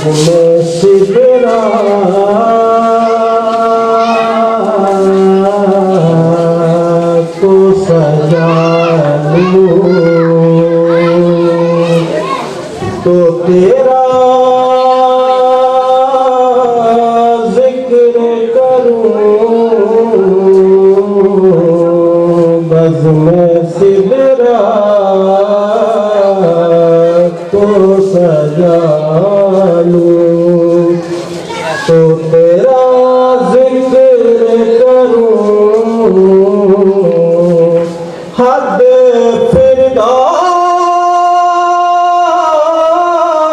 में सिगरा को सजा लूं तो तेरा जिक्र करूं बज़ में सिगरा को सजा लूं तो तेरा जिक्र करूं हद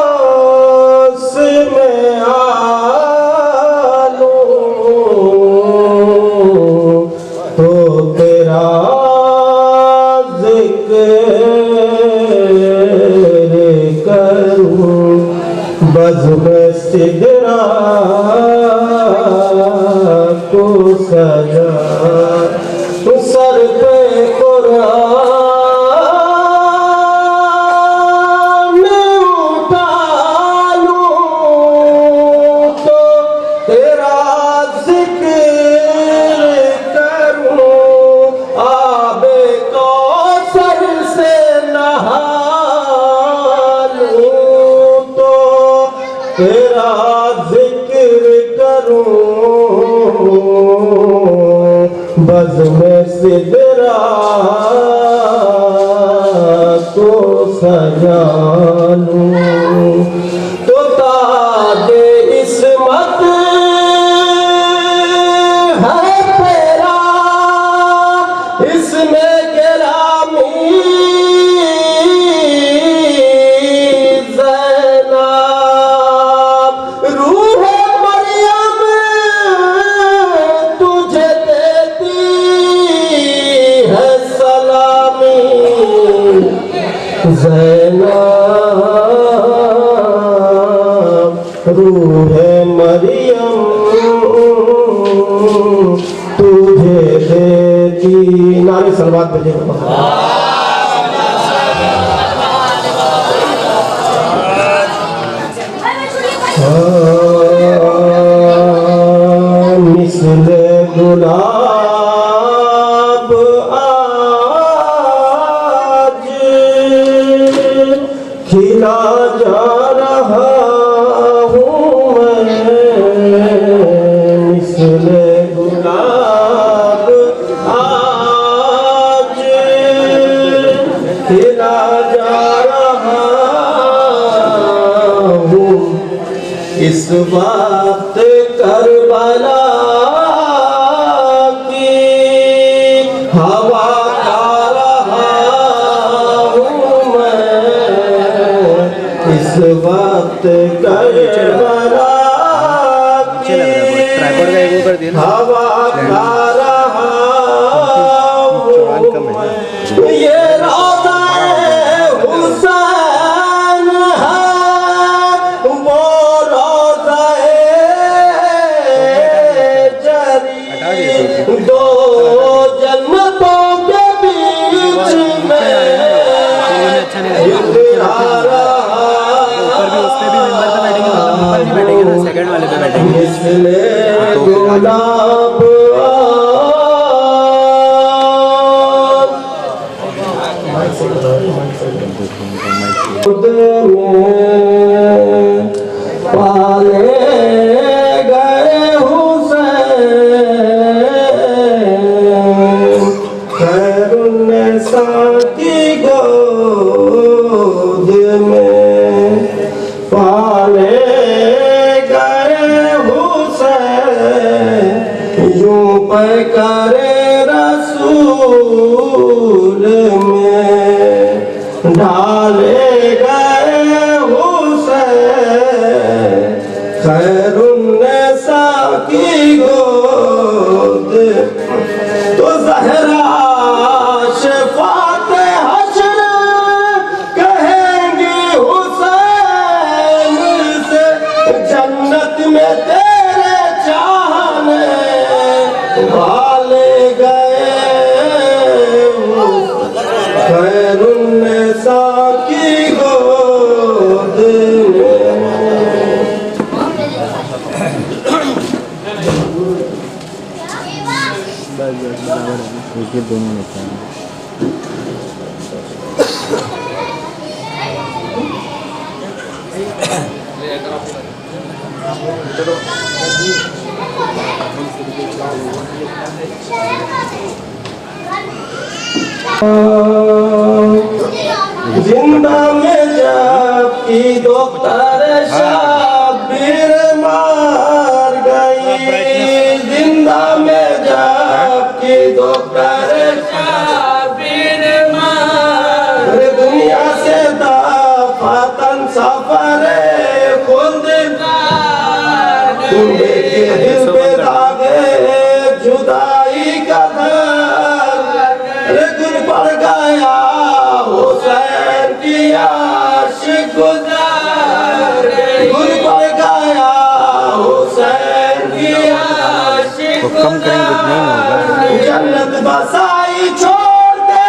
फिरदौस में आलूं तो तेरा जिक्र करूं बज़ में सिगरा को सजा सर पे कुरान उठा लूं तो तेरा जिक्र करूं आबे कौसर से नहा लूं तो तेरा जिक्र करूं बज़ में सिगरा को सजा लूं तो ताजे इस्मत है तेरा इसमें गिरामी ज़ैनब रूह मरियम तुझे देती है सलामी ज़ैनब रूह मरियम तुझे देती नारे सलवात बजे मिसले गुलाब आज खिला जा रहा हूँ मैं मिसले गुलाब आज खिला जा रहा हूँ इस वक्त करबला की हवा खा रहा हूँ मैं इस वक्त करबला की हवा खा रहा हूँ मैं ये रोज़ा हुसैन है वो दो जन्नतों के बीच में सेकंड वाले पे बैठेंगे गुलाब खुद में पाले गए हुसैन खैरुन्निसा की गोद में पाले गए हुसैन यूं पे करे रसूल में डाले गए हुसैन खैरुन्निसा की गोद तो ज़हरा शफ़ाते हश्र कहेंगी हुसैन से जन्नत में तेरे चाहने वाले गए खैरुन्निसा की गोद में जिंदा में जबकि डॉक्टर शाबिर मार गई, जिंदा में जबकि डॉक्टर शाबिर मार, दुनिया से दफातन सफर खुद तुम के दिल पे दागे जुदाई का गुल पड़ गया हुसैन की आशिक गुजार, गुल पड़ गया हुसैन की आशिक गुजार, जन्नत बसाई छोड़ दे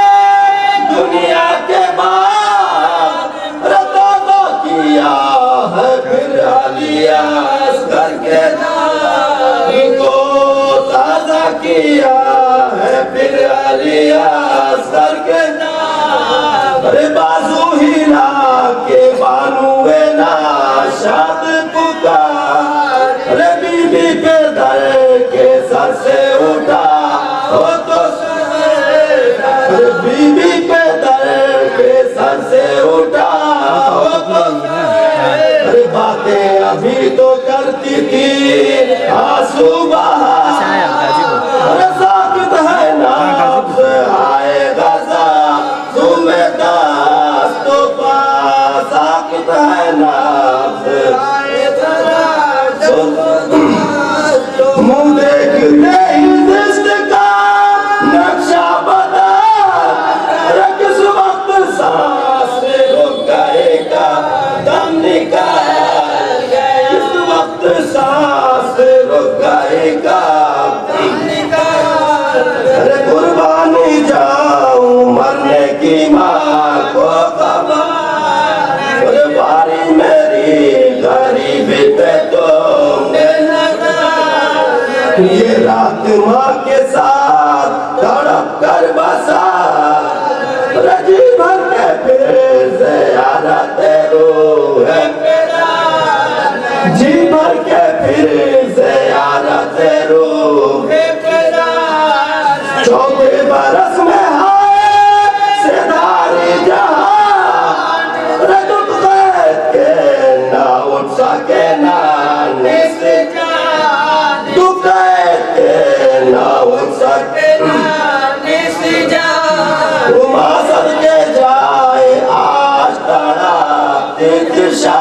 दुनिया के बाद, रता तो किया है फिर अलियास करके नाम को ताजा किया है फिर अलियास करके नाम, अरे बाजू हिला के बानुए ना शाद पुकार, अरे बीबी पे दर के सर से उठा हो तो अरे बीबी पे दर के सर से उठा हो तो अरे बातें अभी तो करती थी आंसू बहा, अरे साकित है नाब्ज़ आएगा सा तुम्हें दास्त तो पास, साकित है नाब्ज़ आएगा मुँह देखते ही दृष्ट का नक्शा बना, अरे किस वक्त सांस रुक गएगा दम निकाल गया, किस वक्त सांस रुक गएगा दम निकाल, अरे कुर्बानी जाऊं मरने की माँ को कबार, अरे बारी मेरी गरीबी पे तुमने लगा, ये रात माँ के साथ तड़प कर बसा, रजी भर के फिर से यारा तेरू है मेरा, जी भर के फिर से यारा तेरू है मेरा, 14 बरस में हाय सेदारी जहां, दुख कैद के ना उठ सके ना निस्ते जान, दुख कैद के ना उठ सके ना निस्ते जान, उमासद के जाए आज तड़पती दिशा,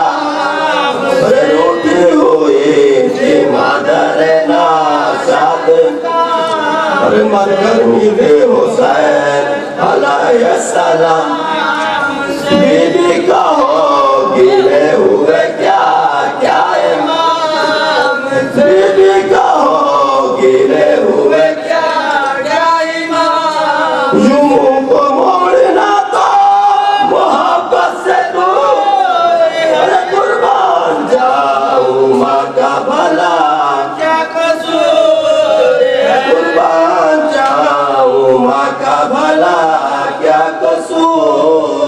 अरे रोटी हुई थी मादर ना शाद, अरे मर गर्मी दे हुसैन अलैहिस्सलाम, बीबी का हो गिले हुए क्या क्या इमाम, बीबी का हो गिले हुए क्या क्या इमाम, यूं को मोड़ना तो मोहब्बत से तू, अरे कुर्बान जाऊं माँ का भला क्या कसूर, कुर्बान जाऊं माँ का भला क्या कसूर।